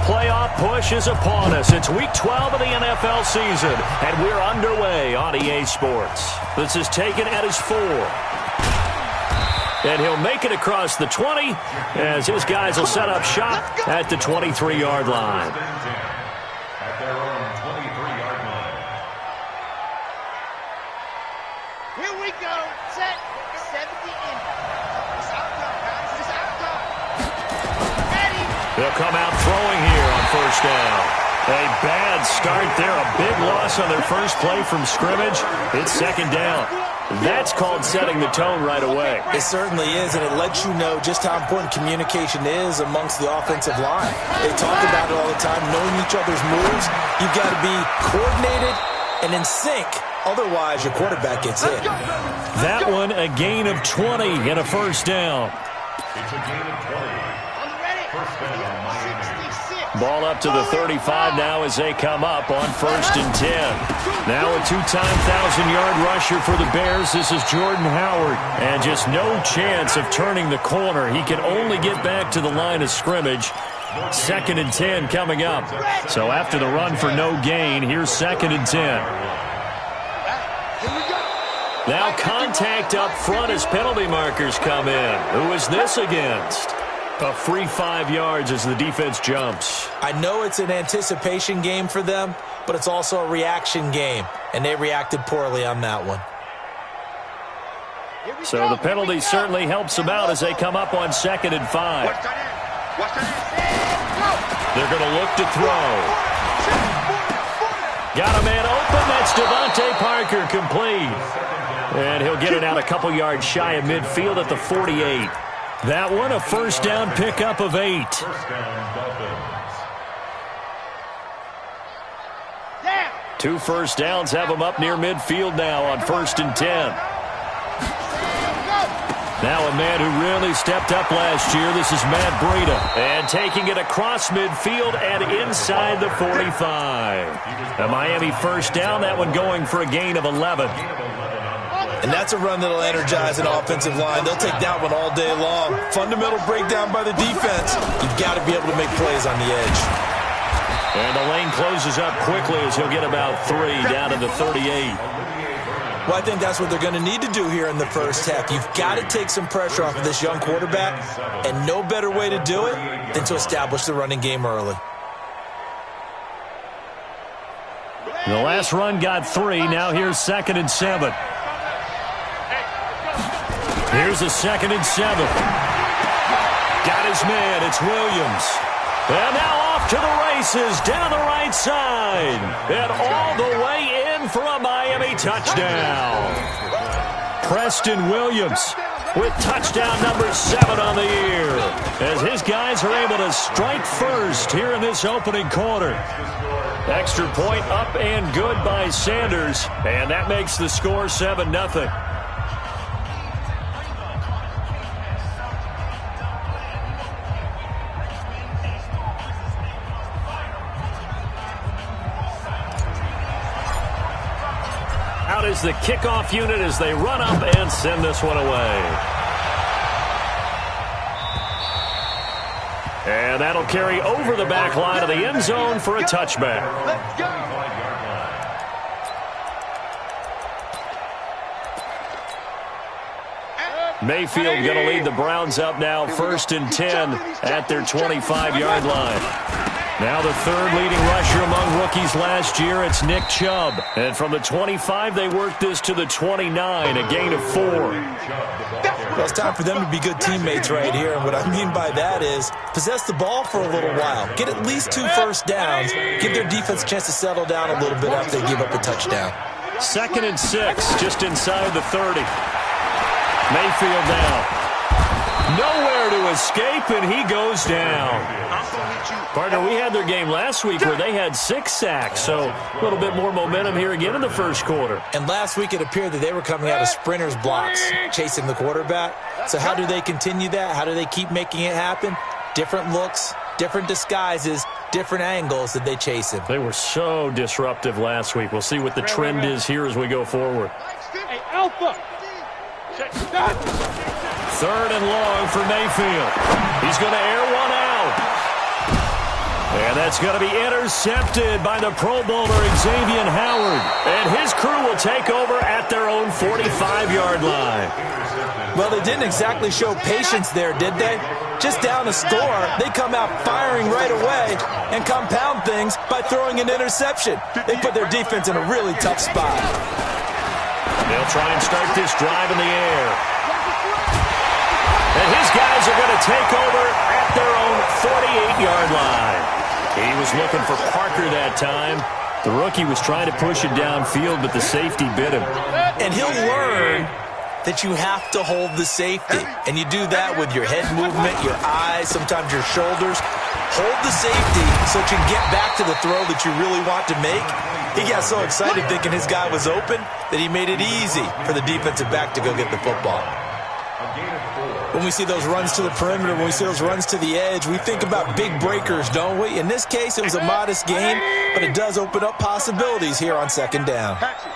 playoff push is upon us. It's Week 12 of the NFL season, and we're underway on EA Sports. This is taken at his 4. And he'll make it across the 20 as his guys will set up shop at the 23-yard line. At their own 23-yard line. Here we go. Set. 70 in. It's our time, guys. It's our time. Ready. They'll come out throwing here on first down. A bad start there. A big loss on their first play from scrimmage. It's second down. That's called setting the tone right away. It certainly is, and it lets you know just how important communication is amongst the offensive line. They talk about it all the time, knowing each other's moves. You've got to be coordinated and in sync. Otherwise, your quarterback gets hit. That one, a gain of 20 and a first down. It's a gain of 20. First down, Miami. Ball up to the 35 now as they come up on first and 10. Now a two-time 1,000-yard rusher for the Bears. This is Jordan Howard. And just no chance of turning the corner. He can only get back to the line of scrimmage. Second and 10 coming up. So after the run for no gain, here's second and 10. Now contact up front as penalty markers come in. Who is this against? A free 5 yards as the defense jumps. I know it's an anticipation game for them, but it's also a reaction game, and they reacted poorly on that one. So the penalty certainly helps them out as they come up on second and 5. They're going to look to throw. Got a man open. That's Devontae Parker complete. And he'll get it out a couple yards shy of midfield at the 48. That one, a first down pickup of 8. First down, Dolphins. 2 first downs have them up near midfield now on first and 10. Now a man who really stepped up last year. This is Matt Breida. And taking it across midfield and inside the 45. A Miami first down, that one going for a gain of 11. And that's a run that'll energize an offensive line. They'll take that one all day long. Fundamental breakdown by the defense. You've got to be able to make plays on the edge. And the lane closes up quickly as he'll get about 3 down to the 38. Well, I think that's what they're going to need to do here in the first half. You've got to take some pressure off of this young quarterback, and no better way to do it than to establish the running game early. The last run got 3. Now here's second and 7. Here's a second and 7. Got his man. It's Williams. And now off to the races down the right side. And all the way in for a Miami touchdown. Preston Williams with touchdown number 7 on the year. As his guys are able to strike first here in this opening quarter. Extra point up and good by Sanders. And that makes the score 7-0. Out is the kickoff unit as they run up and send this one away. And that'll carry over the back line of the end zone for a touchback. Let's go. Mayfield going to lead the Browns up now first and 10 at their 25-yard line. Now the third leading rusher among rookies last year, it's Nick Chubb. And from the 25, they worked this to the 29, a gain of 4. Well, it's time for them to be good teammates right here. And what I mean by that is possess the ball for a little while. Get at least 2 first downs. Give their defense a chance to settle down a little bit after they give up a touchdown. Second and 6, just inside the 30. Mayfield now. Nowhere to escape, and he goes down. Partner, we had their game last week where they had 6 sacks, so a little bit more momentum here again in the first quarter. And last week it appeared that they were coming out of sprinters blocks, chasing the quarterback. So how do they continue that? How do they keep making it happen? Different looks, different disguises, different angles that they chase him. They were so disruptive last week. We'll see what the trend is here as we go forward. Hey, Alpha. Third and long for Mayfield. He's going to air one out. And that's going to be intercepted by the Pro Bowler Xavier Howard. And his crew will take over at their own 45-yard line. Well, they didn't exactly show patience there, did they? Just down a score, they come out firing right away and compound things by throwing an interception. They put their defense in a really tough spot. They'll try and start this drive in the air. And his guys are going to take over at their own 48-yard line. He was looking for Parker that time. The rookie was trying to push it downfield, but the safety bit him. And he'll learn that you have to hold the safety. And you do that with your head movement, your eyes, sometimes your shoulders. Hold the safety so that you can get back to the throw that you really want to make. He got so excited thinking his guy was open that he made it easy for the defensive back to go get the football. When we see those runs to the perimeter, when we see those runs to the edge, we think about big breakers, don't we? In this case, it was a modest gain, but it does open up possibilities here on second down. Hatchet.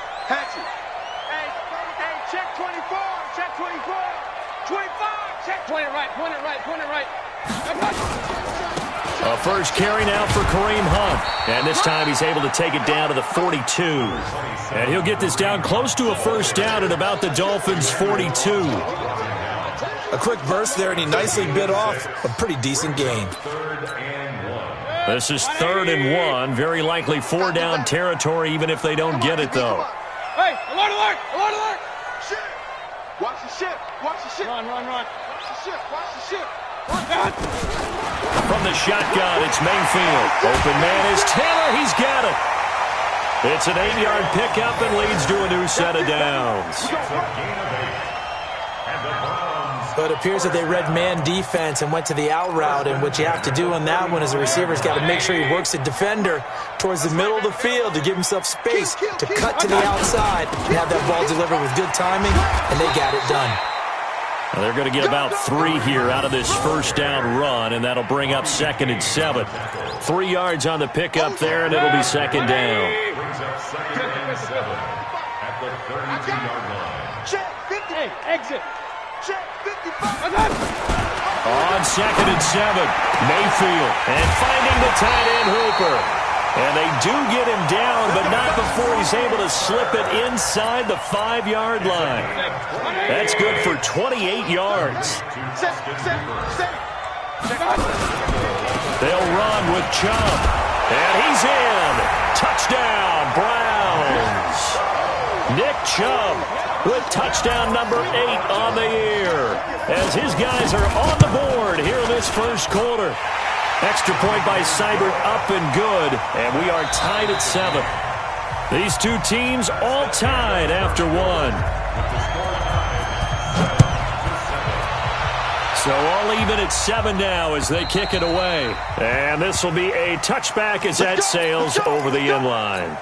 Hey, check 24, check 24, 25, check 20 right, 20 right. A first carry now for Kareem Hunt. And this time he's able to take it down to the 42. And he'll get this down close to a first down at about the Dolphins' 42. A quick burst there, and he nicely bit off a pretty decent gain. This is 3rd and 1. Very likely 4-down territory, even if they don't get it, though. Hey, alert! Shit! Watch the ship. Run. Watch the ship. From the shotgun, it's Mayfield. Open man is Taylor. He's got it. It's an 8-yard pickup and leads to a new set of downs. So it appears that they read man defense and went to the out route, and what you have to do on that one is the receiver's got to make sure he works the defender towards the middle of the field to give himself space to cut to the outside and have that ball delivered with good timing, and they got it done. Well, they're going to get about 3 here out of this first down run, and that'll bring up 2nd and 7. 3 yards on the pickup there, and it'll be 2nd down. Hey, exit. On 2nd and 7, Mayfield, and finding the tight end Hooper. And they do get him down, but not before he's able to slip it inside the 5-yard line. That's good for 28 yards. They'll run with Chubb, and he's in. Touchdown, Browns. Nick Chubb with touchdown number 8 on the year, as his guys are on the board here in this first quarter. Extra point by Seibert up and good, and we are tied at 7. These two teams all tied after 1. So all even at 7 now as they kick it away. And this will be a touchback as that sails over the end line.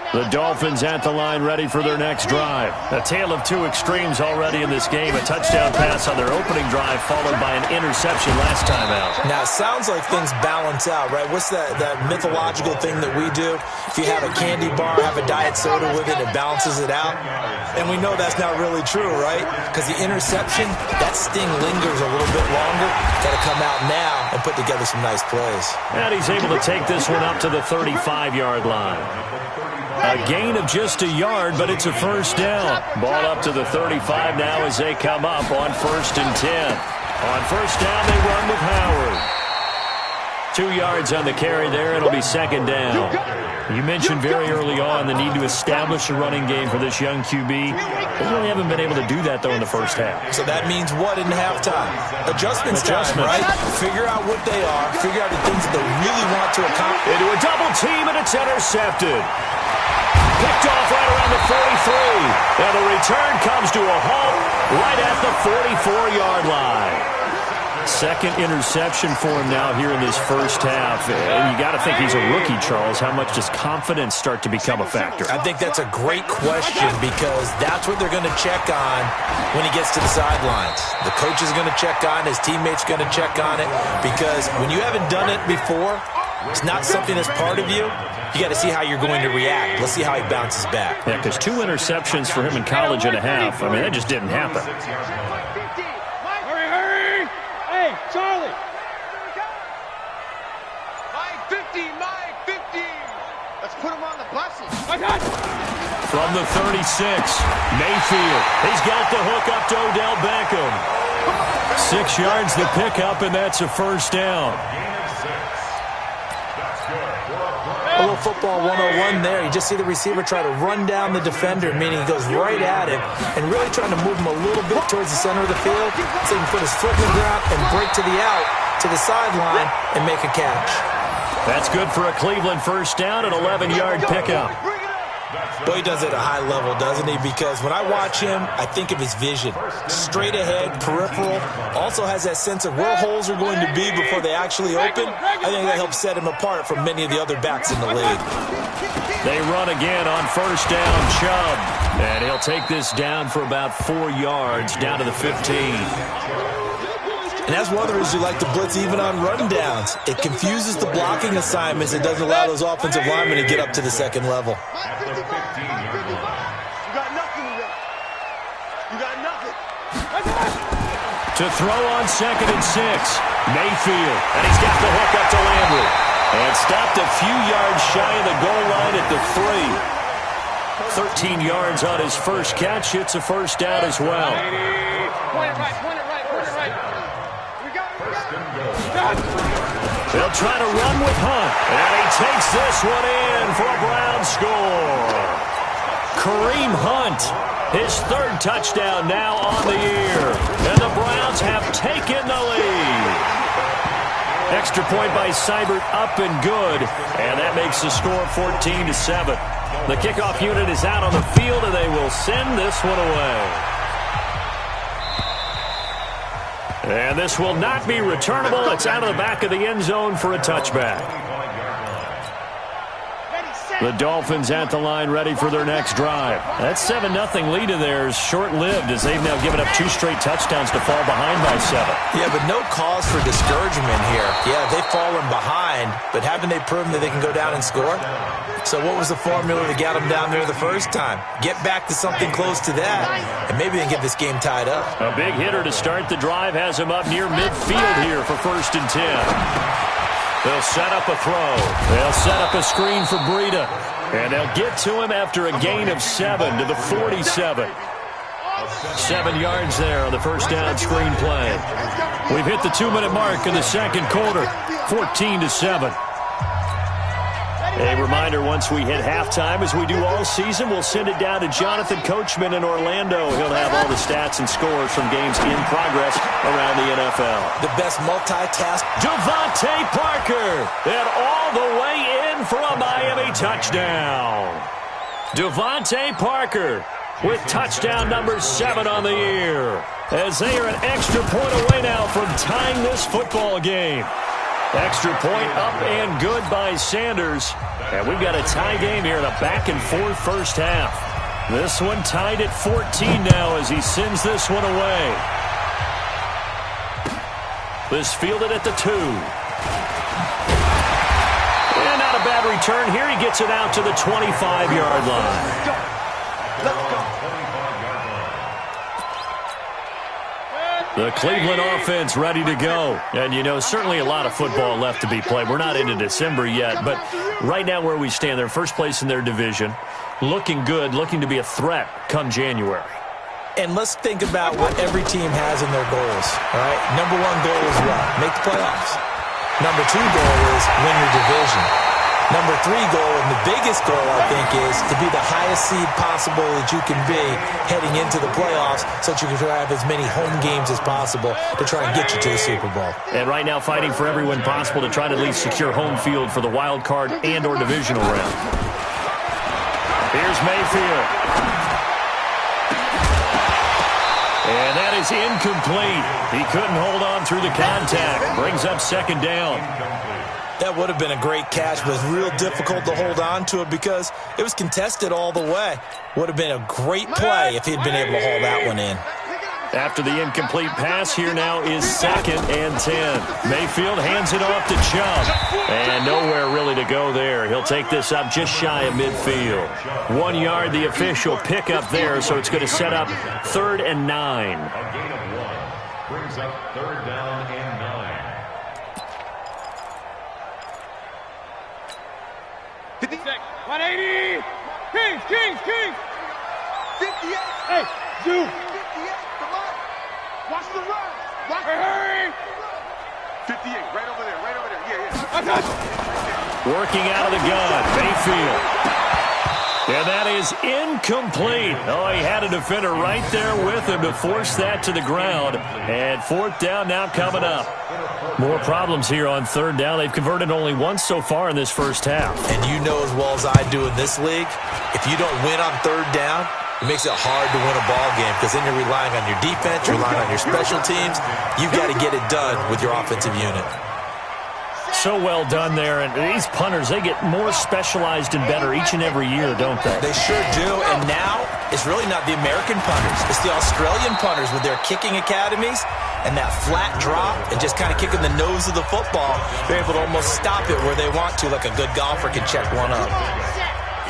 The Dolphins at the line ready for their next drive. A tale of two extremes already in this game. A touchdown pass on their opening drive followed by an interception last time out. Now, it sounds like things balance out, right? What's that mythological thing that we do? If you have a candy bar, have a diet soda with it, it balances it out. And we know that's not really true, right? Because the interception, that sting lingers a little bit longer. Got to come out now and put together some nice plays. And he's able to take this one up to the 35-yard line. A gain of just a yard, but it's a first down. Ball up to the 35 now as they come up on 1st and 10. On first down, they run with Howard. 2 yards on the carry there. It'll be 2nd down. You mentioned very early on the need to establish a running game for this young QB. They really haven't been able to do that, though, in the first half. So that means what in halftime? Adjustments time, right? Figure out what they are. Figure out the things that they really want to accomplish. Into a double team, and it's intercepted. Picked off right around the 43. And the return comes to a halt right at the 44-yard line. Second interception for him now here in this first half. And you got to think he's a rookie, Charles. How much does confidence start to become a factor? I think that's a great question because that's what they're going to check on when he gets to the sidelines. The coach is going to check on it. His teammates going to check on it because when you haven't done it before, It's not something that's part of you. You got to see how you're going to react. Let's see how he bounces back. Yeah, because 2 interceptions for him in college and a half. I mean, that just didn't happen. Hurry! Hey, Charlie! Mike 50! Let's put him on the buses. From the 36, Mayfield. He's got the hook up to Odell Beckham. 6 yards the pickup, and that's a first down. A little football 101 there. You just see the receiver try to run down the defender, meaning he goes right at him and really trying to move him a little bit towards the center of the field so he can put his foot in the ground and break to the out, to the sideline, and make a catch. That's good for a Cleveland first down, an 11-yard pickup. Boy, he does it at a high level, doesn't he? Because when I watch him, I think of his vision. Straight ahead, peripheral. Also has that sense of where holes are going to be before they actually open. I think that helps set him apart from many of the other backs in the league. They run again on first down, Chubb. And he'll take this down for about 4 yards, down to the 15. And that's one of the reasons you like to blitz even on rundowns. It confuses the blocking assignments. It doesn't allow those offensive linemen to get up to the second level. You got nothing. To throw on 2nd and 6, Mayfield. And he's got the hook up to Landry. And stopped a few yards shy of the goal line at the 3. 13 yards on his first catch. It's a first down as well. Point it right. They'll try to run with Hunt. And he takes this one in for a Brown score. Kareem Hunt, his 3rd touchdown now on the year. And the Browns have taken the lead. Extra point by Seibert, up and good. And that makes the score 14-7. The kickoff unit is out on the field, and they will send this one away. And this will not be returnable. It's out of the back of the end zone for a touchback. The Dolphins at the line, ready for their next drive. That 7-0 lead of theirs short-lived as they've now given up 2 straight touchdowns to fall behind by 7. Yeah, but no cause for discouragement here. Yeah, they've fallen behind, but haven't they proven that they can go down and score? So what was the formula that got them down there the first time? Get back to something close to that, and maybe they can get this game tied up. A big hitter to start the drive has him up near midfield here for 1st and 10. They'll set up a throw. They'll set up a screen for Breida. And they'll get to him after a gain of 7 to the 47. 7 yards there on the first down screen play. We've hit the 2-minute mark in the second quarter. 14-7. A reminder, once we hit halftime, as we do all season, we'll send it down to Jonathan Coachman in Orlando. He'll have all the stats and scores from games in progress around the NFL. The best multitask. Devontae Parker, and all the way in for a Miami touchdown. Devontae Parker with touchdown number 7 on the year, as they are an extra point away now from tying this football game. Extra point up and good by Sanders. And we've got a tie game here in a back-and-forth first half. This one tied at 14 now as he sends this one away. This fielded at the 2. And not a bad return here. He gets it out to the 25-yard line. Let's go. The Cleveland offense ready to go. And, you know, certainly a lot of football left to be played. We're not into December yet, but right now where we stand, they're first place in their division. Looking good, looking to be a threat come January. And let's think about what every team has in their goals, all right? Number 1 goal is what? Make the playoffs. Number 2 goal is win your division. Number 3 goal, and the biggest goal, I think, is to be the highest seed possible that you can be heading into the playoffs so that you can try to have as many home games as possible to try and get you to the Super Bowl. And right now fighting for every win possible to try to at least secure home field for the wild card and or divisional round. Here's Mayfield. And that is incomplete. He couldn't hold on through the contact. Brings up 2nd down. That would have been a great catch, but it was real difficult to hold on to it because it was contested all the way. Would have been a great play if he'd been able to haul that one in. After the incomplete pass, here now is 2nd and 10. Mayfield hands it off to Chubb. And nowhere really to go there. He'll take this up just shy of midfield. 1 yard, the official pickup there, so it's going to set up 3rd and 9. A gain of 1 brings up 3rd down and 9. 180. Kings. 58. Hey, Zoo. 58. Come on. Watch the run. Hurry. 58. Right over there. Yeah. Working out of the gun. Mayfield. And that is incomplete. Oh, he had a defender right there with him to force that to the ground. And 4th down now coming up. More problems here on 3rd down. They've converted only once so far in this first half. And you know as well as I do in this league, if you don't win on 3rd down, it makes it hard to win a ball game because then you're relying on your defense, you're relying on your special teams. You've got to get it done with your offensive unit. So well done there, and these punters, they get more specialized and better each and every year, don't they? They sure do, and now it's really not the American punters. It's the Australian punters with their kicking academies and that flat drop and just kind of kicking the nose of the football. They're able to almost stop it where they want to, like a good golfer can check one up.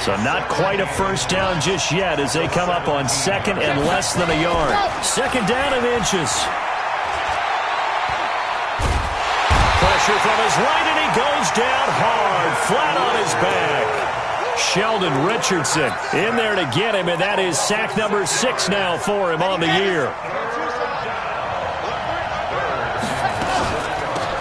So not quite a first down just yet as they come up on 2nd and less than a yard. 2nd down and inches. Pressure from his right, and he goes down hard, flat on his back. Sheldon Richardson in there to get him, and that is sack number 6 now for him on the year.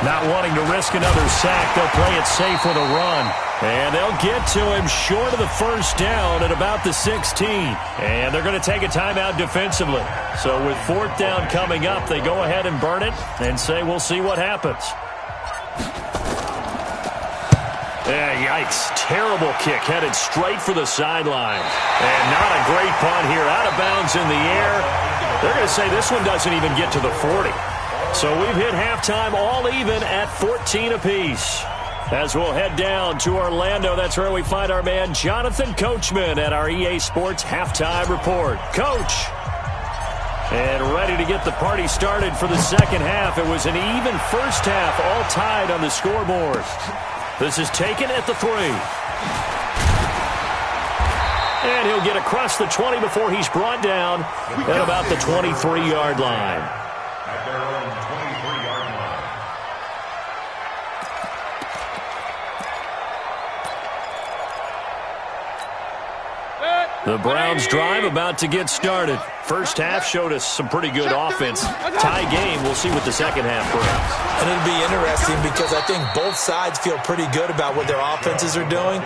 Not wanting to risk another sack, they'll play it safe with a run. And they'll get to him short of the first down at about the 16. And they're going to take a timeout defensively. So with 4th down coming up, they go ahead and burn it and say we'll see what happens. Yeah, yikes. Terrible kick headed straight for the sideline. And not a great punt here. Out of bounds in the air. They're going to say this one doesn't even get to the 40. So we've hit halftime all even at 14 apiece. As we'll head down to Orlando, that's where we find our man Jonathan Coachman at our EA Sports Halftime Report. Coach! And ready to get the party started for the second half. It was an even first half, all tied on the scoreboard. This is taken at the 3. And he'll get across the 20 before he's brought down at about the 23-yard line. At their own 23-yard line. The Browns drive about to get started. First half showed us some pretty good offense. Tie game, we'll see what the second half brings. And it'll be interesting because I think both sides feel pretty good about what their offenses are doing.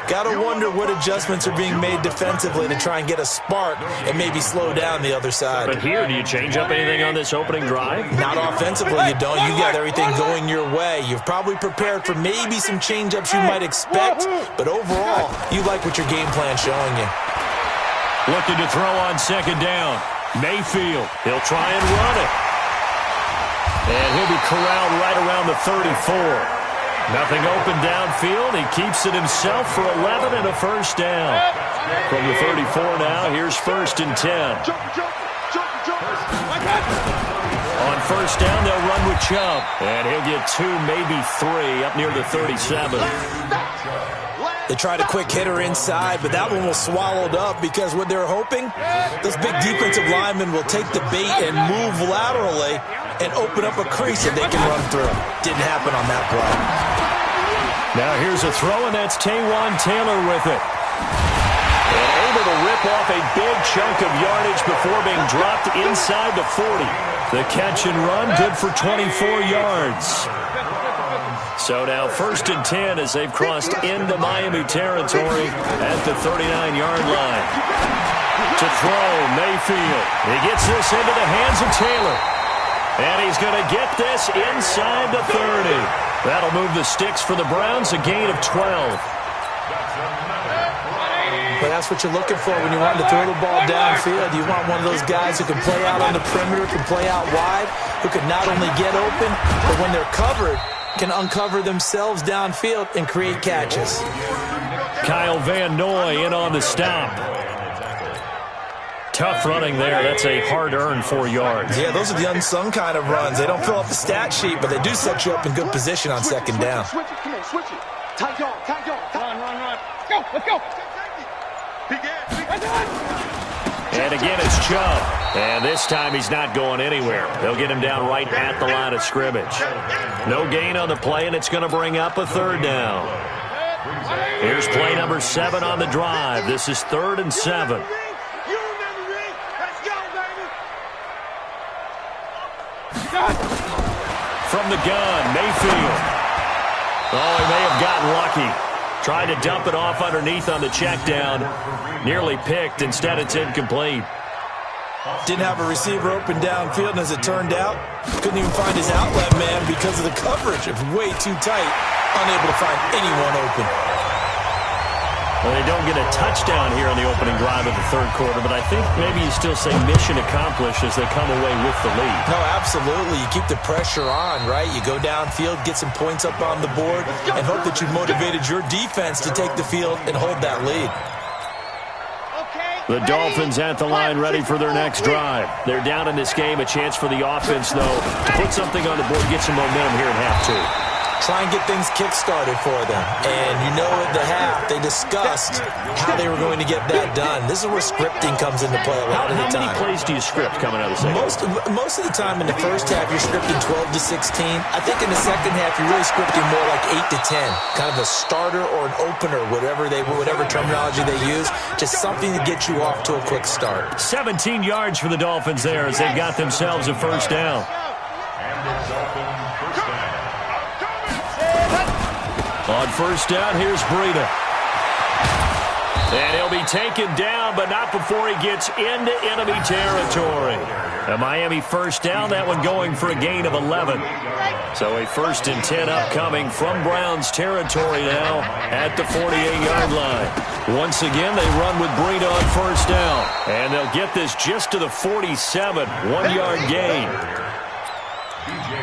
Got to wonder what adjustments are being made defensively to try and get a spark and maybe slow down the other side. But here, do you change up anything on this opening drive? Not offensively, you don't. You got everything going your way. You've probably prepared for maybe some change-ups you might expect, but overall, you like what your game plan's showing you. Looking to throw on 2nd down. Mayfield, he'll try and run it. And he'll be corralled right around the 34. Nothing open downfield. He keeps it himself for 11 and a first down. From the 34 now, here's 1st and 10. On first down, they'll run with Chubb. And he'll get 2, maybe 3, up near the 37. They tried a quick hitter inside, but that one was swallowed up because what they're hoping, those big defensive linemen will take the bait and move laterally and open up a crease that they can run through. Didn't happen on that play. Now here's a throw, and that's Taywan Taylor with it. And able to rip off a big chunk of yardage before being dropped inside the 40. The catch and run, good for 24 yards. So now 1st and 10 as they've crossed into Miami territory at the 39-yard line. To throw, Mayfield. He gets this into the hands of Taylor. And he's going to get this inside the 30. That'll move the sticks for the Browns, a gain of 12. But that's what you're looking for when you want to throw the ball downfield. You want one of those guys who can play out on the perimeter, can play out wide, who can not only get open, but when they're covered, can uncover themselves downfield and create catches. Kyle Van Noy in on the stop. Tough running there. That's a hard-earned 4 yards. Yeah, those are the unsung kind of runs. They don't fill up the stat sheet, but they do set you up in good position on second down. Switch it. Come on, switch it. Tight dog. Run. Let's go. And again, it's Chubb. And this time he's not going anywhere. They'll get him down right at the line of scrimmage. No gain on the play, and it's going to bring up a 3rd down. Here's play number 7 on the drive. This is 3rd and 7. From the gun, Mayfield. Oh, he may have gotten lucky. Tried to dump it off underneath on the check down. Nearly picked. Instead, it's incomplete. Didn't have a receiver open downfield, and as it turned out, couldn't even find his outlet man because of the coverage. It was way too tight. Unable to find anyone open. Well, they don't get a touchdown here on the opening drive of the 3rd quarter, but I think maybe you still say mission accomplished as they come away with the lead. No, absolutely. You keep the pressure on, right? You go downfield, get some points up on the board, and hope that you motivated your defense to take the field and hold that lead. The Dolphins at the line ready for their next drive. They're down in this game. A chance for the offense, though, to put something on the board, get some momentum here in half 2. Try and get things kick-started for them. And you know at the half, they discussed how they were going to get that done. This is where scripting comes into play a lot of the time. How many plays do you script coming out of the second? Most of the time in the first half, you're scripting 12 to 16. I think in the second half, you're really scripting more like 8 to 10. Kind of a starter or an opener, whatever terminology they use. Just something to get you off to a quick start. 17 yards for the Dolphins there as they've got themselves a 1st down. On 1st down, here's Breida. And he'll be taken down, but not before he gets into enemy territory. A Miami 1st down, that one going for a gain of 11. So a 1st and 10 upcoming from Browns territory now at the 48-yard line. Once again, they run with Breida on 1st down. And they'll get this just to the 47, 1-yard gain.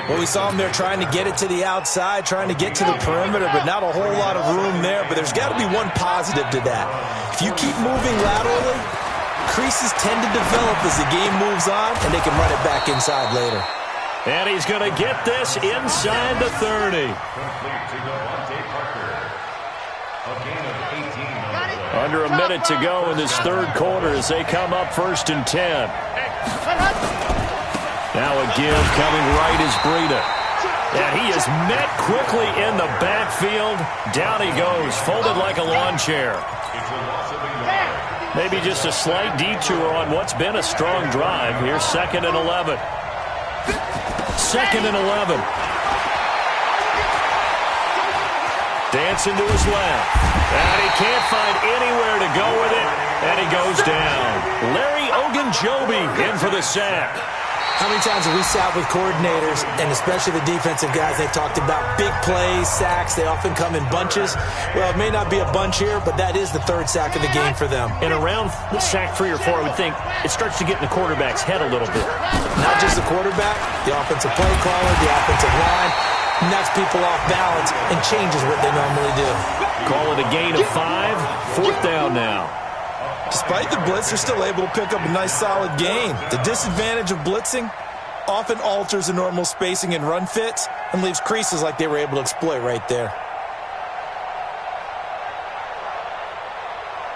Well, we saw him there trying to get it to the outside, trying to get to the perimeter, but not a whole lot of room there. But there's got to be one positive to that. If you keep moving laterally, creases tend to develop as the game moves on, and they can run it back inside later. And he's going to get this inside the 30. Under a minute to go in this 3rd quarter as they come up 1st and 10. Now a give coming right is Breida. And he is met quickly in the backfield. Down he goes, folded like a lawn chair. Maybe just a slight detour on what's been a strong drive. Here's 2nd and 11. 2nd and 11. Dancing to his left. And he can't find anywhere to go with it. And he goes down. Larry Ogunjobi in for the sack. How many times have we sat with coordinators, and especially the defensive guys, they talked about big plays, sacks. They often come in bunches. Well, it may not be a bunch here, but that is the 3rd sack of the game for them. And around sack 3 or 4, I would think it starts to get in the quarterback's head a little bit. Not just the quarterback, the offensive play caller, the offensive line. Knocks people off balance and changes what they normally do. Call it a gain of 5. 4th down now. Despite the blitz, they're still able to pick up a nice, solid gain. The disadvantage of blitzing often alters the normal spacing and run fits and leaves creases like they were able to exploit right there.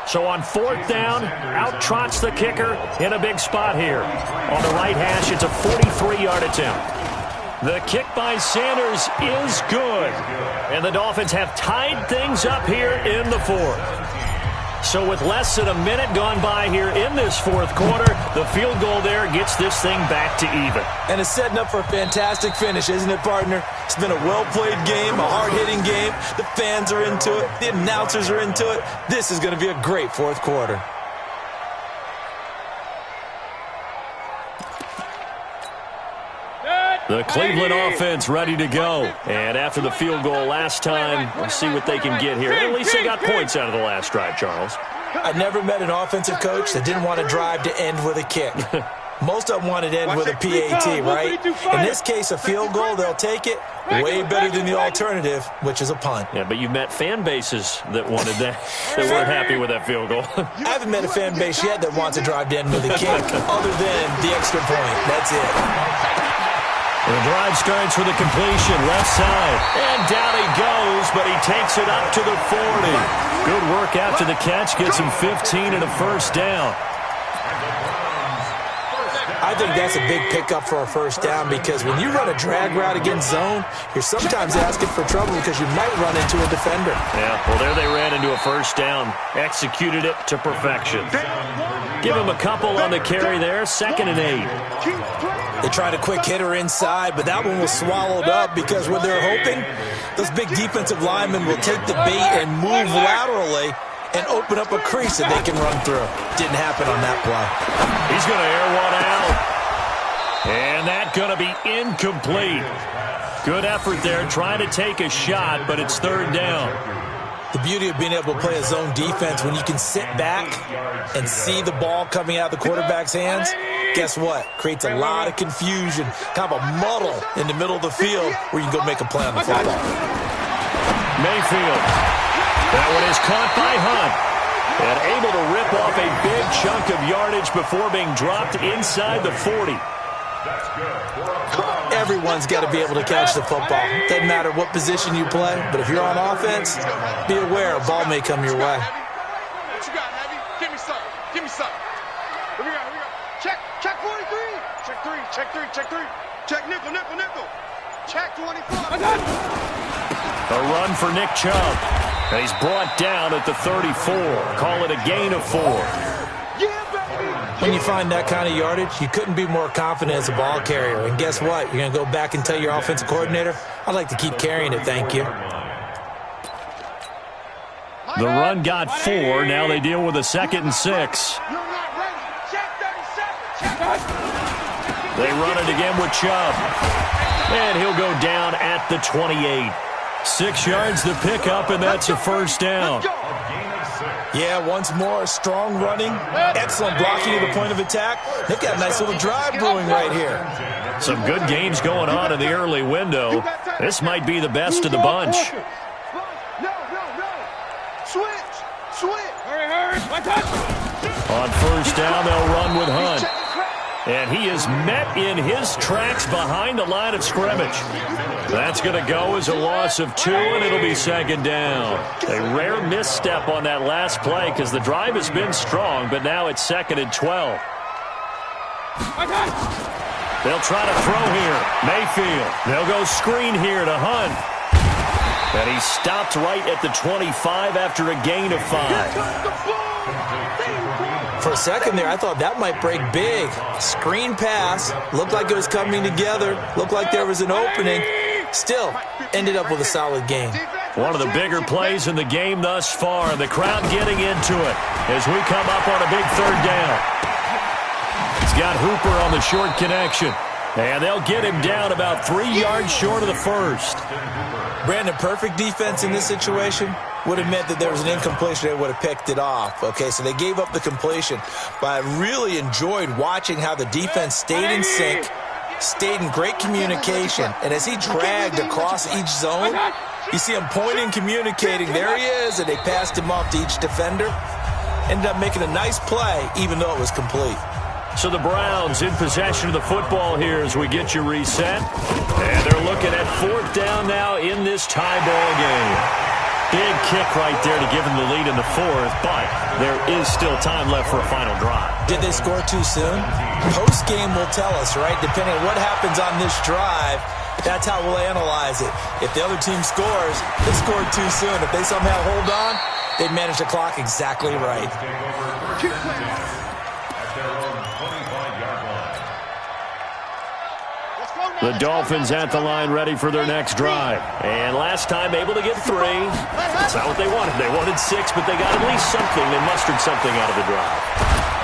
So on 4th down, out trots the kicker in a big spot here. On the right hash, it's a 43-yard attempt. The kick by Sanders is good. And the Dolphins have tied things up here in the 4th. So with less than a minute gone by here in this 4th quarter, the field goal there gets this thing back to even. And it's setting up for a fantastic finish, isn't it, partner? It's been a well-played game, a hard-hitting game. The fans are into it. The announcers are into it. This is going to be a great 4th quarter. The Cleveland offense ready to go. And after the field goal last time, we'll see what they can get here. At least they got points out of the last drive, Charles. I never met an offensive coach that didn't want to drive to end with a kick. Most of them want it in with a PAT, right? In this case, a field goal, they'll take it. Way better than the alternative, which is a punt. Yeah, but you've met fan bases that wanted that, that weren't happy with that field goal. I haven't met a fan base yet that wants to drive to end with a kick, other than the extra point. That's it. The drive starts with a completion, left side. And down he goes, but he takes it up to the 40. Good work after the catch, gets him 15 and a first down. I think that's a big pickup for a first down because when you run a drag route against zone, you're sometimes asking for trouble because you might run into a defender. Yeah, well, there they ran into a first down. Executed it to perfection. Give him a couple on the carry there, 2nd and 8. They tried a quick hitter inside, but that one was swallowed up because what they're hoping, those big defensive linemen will take the bait and move laterally and open up a crease that they can run through. Didn't happen on that play. He's going to air one out. And that's going to be incomplete. Good effort there, trying to take a shot, but it's 3rd down. The beauty of being able to play a zone defense when you can sit back and see the ball coming out of the quarterback's hands, guess what? Creates a lot of confusion, kind of a muddle in the middle of the field where you can go make a play on the football. Mayfield. That one is caught by Hunt. And able to rip off a big chunk of yardage before being dropped inside the 40. Everyone's got to be able to catch the football. Doesn't matter what position you play, but if you're on offense, be aware a ball may come your way. What you got, Heavy? Give me some. Give me some. Here we go. Here we go. Check 43. Check 3. Check 3. Check 3. Check nickel. Nickel. Nickel. Check 25. A run for Nick Chubb. And he's brought down at the 34. Call it a gain of 4. When you find that kind of yardage, you couldn't be more confident as a ball carrier. And guess what? You're going to go back and tell your offensive coordinator, I'd like to keep carrying it, thank you. The run got 4. Now they deal with a 2nd and 6. They run it again with Chubb. And he'll go down at the 28. 6 yards the pickup, and that's a first down. Yeah, once more, strong running, excellent blocking at the point of attack. They've got a nice little drive brewing right here. Some good games going on in the early window. This might be the best of the bunch. Switch. On first down, they'll run with Hunt. And he is met in his tracks behind the line of scrimmage. That's going to go as a loss of 2, and it'll be 2nd down. A rare misstep on that last play because the drive has been strong, but now it's 2nd and 12. They'll try to throw here. Mayfield. They'll go screen here to Hunt. And he stopped right at the 25 after a gain of 5. For a second there, I thought that might break big. Screen pass. Looked like it was coming together. Looked like there was an opening. Still, ended up with a solid game. One of the bigger plays in the game thus far. The crowd getting into it as we come up on a big 3rd down. He's got Hooper on the short connection. And they'll get him down about 3 yards short of the first. Brandon, perfect defense in this situation would have meant that there was an incompletion. They would have picked it off. Okay, so they gave up the completion. But I really enjoyed watching how the defense stayed in sync, stayed in great communication. And as he dragged across each zone, you see him pointing, communicating. There he is, and they passed him off to each defender. Ended up making a nice play, even though it was complete. So the Browns in possession of the football here as we get you reset. And they're looking at 4th down now in this tie ball game. Big kick right there to give them the lead in the 4th, but there is still time left for a final drive. Did they score too soon? Post-game will tell us, right? Depending on what happens on this drive, that's how we'll analyze it. If the other team scores, they scored too soon. If they somehow hold on, they manage the clock exactly right. The Dolphins at the line ready for their next drive. And last time able to get 3. That's not what they wanted. They wanted 6, but they got at least something. They mustered something out of the drive.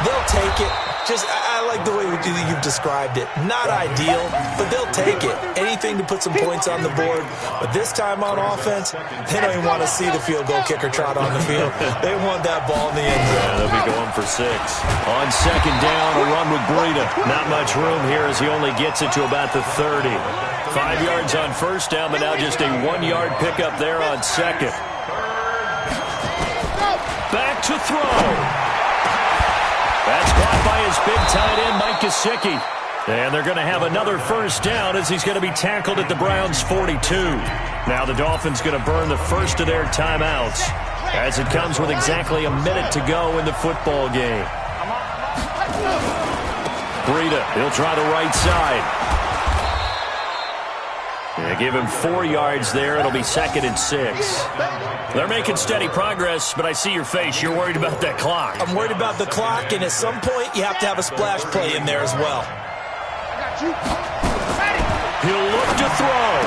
They'll take it. I like the way you've described it. Not ideal, but they'll take it. Anything to put some points on the board. But this time on offense, they don't even want to see the field goal kicker trot on the field. They want that ball in the end zone. Yeah, they'll be going for 6. On second down, a run with Breida. Not much room here as he only gets it to about the 30. 5 yards on first down, but now just a 1-yard pickup there on second. Back to throw. That's caught by his big tight end, Mike Gesicki. And they're going to have another first down as he's going to be tackled at the Browns' 42. Now the Dolphins going to burn the first of their timeouts as it comes with exactly a minute to go in the football game. Breida, he'll try the right side. Yeah, give him 4 yards there. It'll be 2nd and 6. They're making steady progress, but I see your face. You're worried about that clock. I'm worried about the clock, and at some point, you have to have a splash play in there as well. He'll look to throw.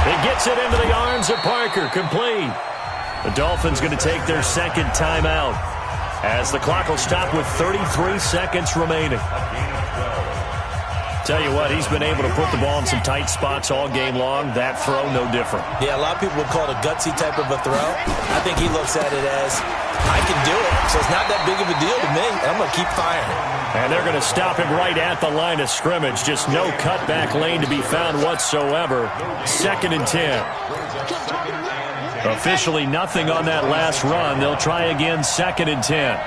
He gets it into the arms of Parker. Complete. The Dolphins going to take their second timeout as the clock will stop with 33 seconds remaining. Tell you what, he's been able to put the ball in some tight spots all game long. That throw, no different. Yeah, a lot of people would call it a gutsy type of a throw. I think he looks at it as, I can do it, so it's not that big of a deal to me. I'm going to keep firing. And they're going to stop him right at the line of scrimmage. Just no cutback lane to be found whatsoever. 2nd and 10. Officially nothing on that last run. They'll try again, 2nd and 10.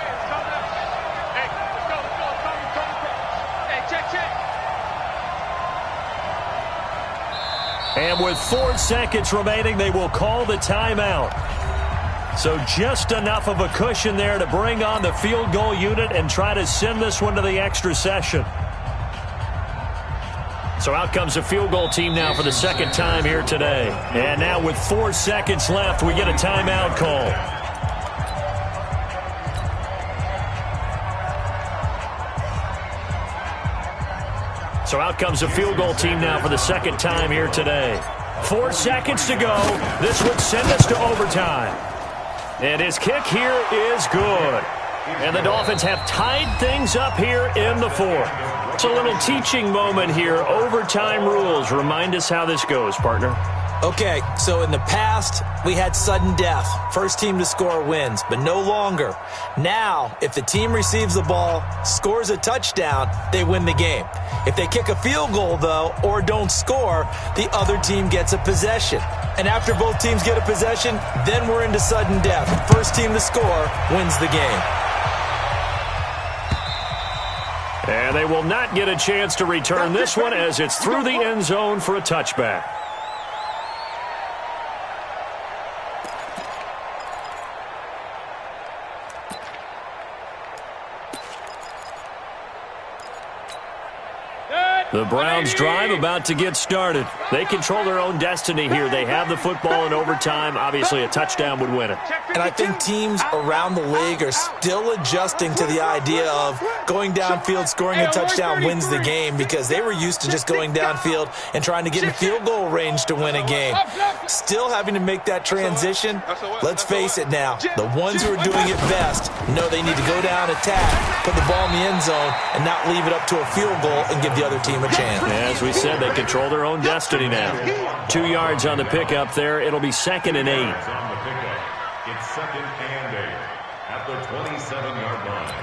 And with 4 seconds remaining, they will call the timeout. So just enough of a cushion there to bring on the field goal unit and try to send this one to the extra session. So out comes the field goal team now for the second time here today. And now with 4 seconds left, we get a timeout call. So out comes the field goal team now for the second time here today. 4 seconds to go. This would send us to overtime. And his kick here is good. And the Dolphins have tied things up here in the 4th. It's a little teaching moment here. Overtime rules. Remind us how this goes, partner. Okay, so in the past, we had sudden death. First team to score wins, but no longer. Now, if the team receives the ball, scores a touchdown, they win the game. If they kick a field goal, though, or don't score, the other team gets a possession. And after both teams get a possession, then we're into sudden death. First team to score wins the game. And they will not get a chance to return this one as it's through the end zone for a touchback. The Browns drive about to get started. They control their own destiny here. They have the football in overtime. Obviously, a touchdown would win it. And I think teams around the league are still adjusting to the idea of going downfield, scoring a touchdown wins the game, because they were used to just going downfield and trying to get in field goal range to win a game. Still having to make that transition. Let's face it now. The ones who are doing it best know they need to go down, attack, put the ball in the end zone, and not leave it up to a field goal and give the other team a chance. As we said, they control their own destiny now. 2 yards on the pickup there. It'll be 2nd and 8. It's 2nd and 8 at the 27-yard line.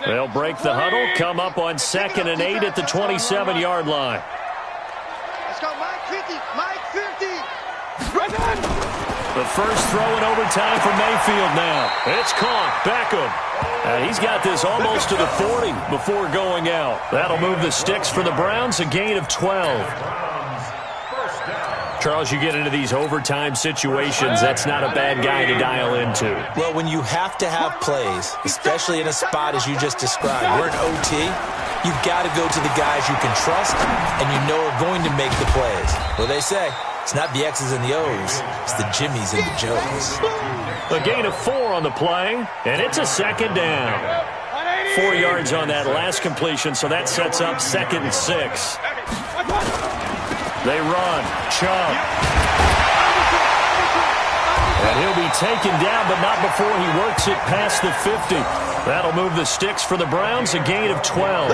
They'll break the huddle, come up on 2nd and 8 at the 27-yard line. Let's go, Mike 50, Mike 50. The first throw in overtime for Mayfield now. It's caught. Beckham. He's got this almost to the 40 before going out. That'll move the sticks for the Browns, a gain of 12. Charles, you get into these overtime situations, that's not a bad guy to dial into. Well, when you have to have plays, especially in a spot as you just described, we're in OT, you've got to go to the guys you can trust and you know are going to make the plays. Well, they say, it's not the X's and the O's, it's the Jimmys and the Joes. A gain of 4 on the play, and it's a second down. 4 yards on that last completion, so that sets up 2nd and 6. They run. Chubb. And he'll be taken down, but not before he works it past the 50. That'll move the sticks for the Browns, a gain of 12.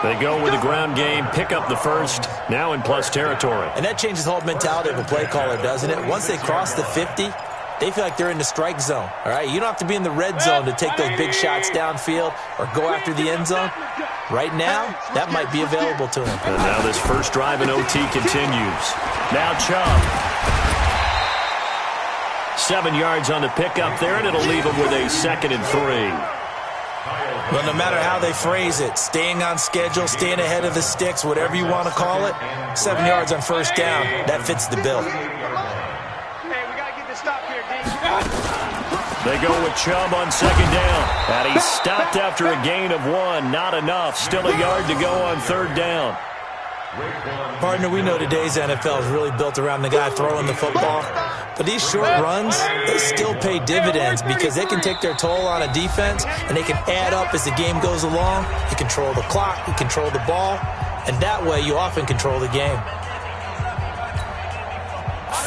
They go with the ground game, pick up the first, now in plus territory. And that changes the whole mentality of a play caller, doesn't it? Once they cross the 50, they feel like they're in the strike zone. All right, you don't have to be in the red zone to take those big shots downfield or go after the end zone. Right now, that might be available to him. And now this first drive in OT continues. Now Chubb. 7 yards on the pickup there, and it'll leave him with a 2nd and 3. Well, no matter how they phrase it, staying on schedule, staying ahead of the sticks, whatever you want to call it, 7 yards on first down, that fits the bill. They go with Chubb on 2nd down. And he's stopped after a gain of 1. Not enough. Still a yard to go on 3rd down. Partner, we know today's NFL is really built around the guy throwing the football. But these short runs, they still pay dividends because they can take their toll on a defense, and they can add up as the game goes along. You control the clock, you control the ball, and that way you often control the game.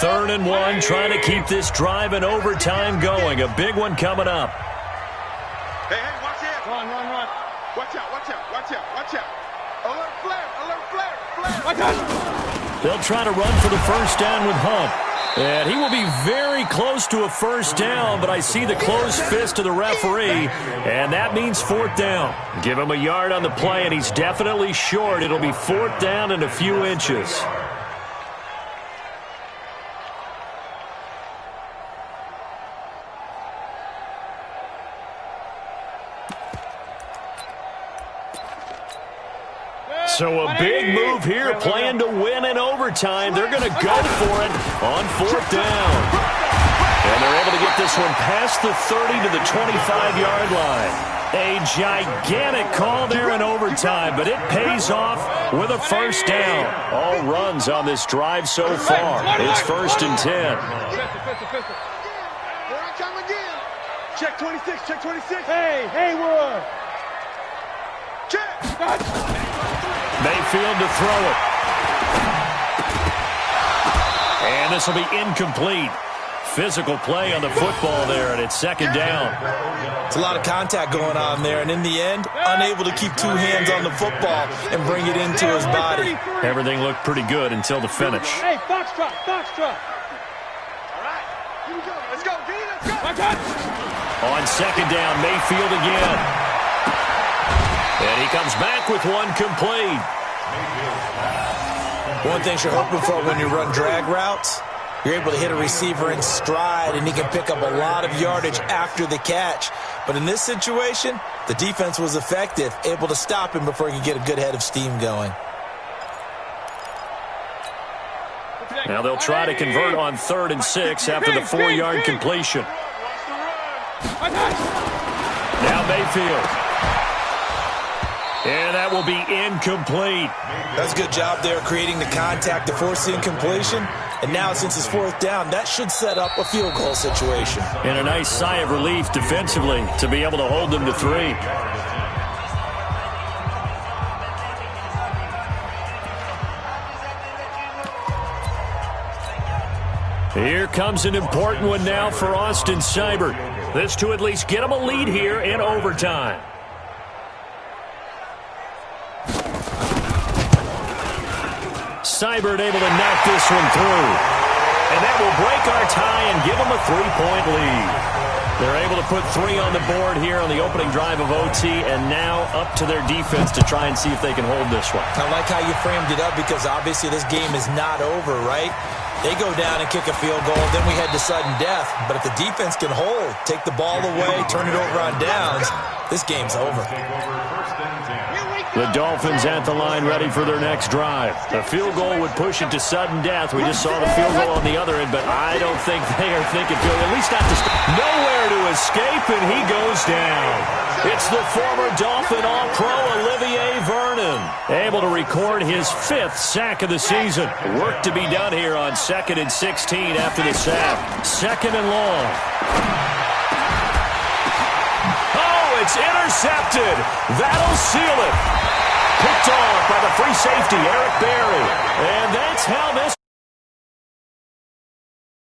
3rd and 1, trying to keep this drive in overtime going. A big one coming up. Hey, watch out. Run. Watch out. Alert flare. Watch out. They'll try to run for the first down with Hunt. And he will be very close to a first down, but I see the closed fist of the referee, and that means 4th down. Give him a yard on the play, and he's definitely short. It'll be 4th down and a few inches. So a big move here, playing to win in overtime. They're going to go for it on 4th down. And they're able to get this one past the 30 to the 25-yard line. A gigantic call there in overtime, but it pays off with a first down. All runs on this drive so far. It's 1st and 10. Here I come again. Check 26. Hey, Haywood. Check. Mayfield to throw it. And this will be incomplete. Physical play on the football there, and it's 2nd down. It's a lot of contact going on there, and in the end, unable to keep 2 hands on the football and bring it into his body. Everything looked pretty good until the finish. Hey, Foxtrot. All right, here we go. Let's go, D. Let's go. On 2nd down, Mayfield again. And he comes back with one complete. One thing you're hoping for when you run drag routes, you're able to hit a receiver in stride, and he can pick up a lot of yardage after the catch. But in this situation, the defense was effective, able to stop him before he could get a good head of steam going. Now they'll try to convert on 3rd and 6 after the 4-yard completion. Now Mayfield. And that will be incomplete. That's a good job there creating the contact to force the incompletion. And now since it's 4th down, that should set up a field goal situation. And a nice sigh of relief defensively to be able to hold them to 3. Here comes an important one now for Austin Seibert. This to at least get him a lead here in overtime. Seibert able to knock this one through. And that will break our tie and give them a 3-point lead. They're able to put 3 on the board here on the opening drive of OT, and now up to their defense to try and see if they can hold this one. I like how you framed it up because obviously this game is not over, right? They go down and kick a field goal, then we head to sudden death. But if the defense can hold, take the ball away, turn it over on downs, this game's over. The Dolphins at the line ready for their next drive. A field goal would push it to sudden death. We just saw the field goal on the other end, but I don't think they are thinking field goal. At least not to nowhere to escape, and he goes down. It's the former Dolphin All-Pro Olivier Vernon, able to record his 5th sack of the season. Work to be done here on 2nd and 16 after the sack. 2nd and long. It's intercepted. That'll seal it. Picked off by the free safety, Eric Berry. And that's how this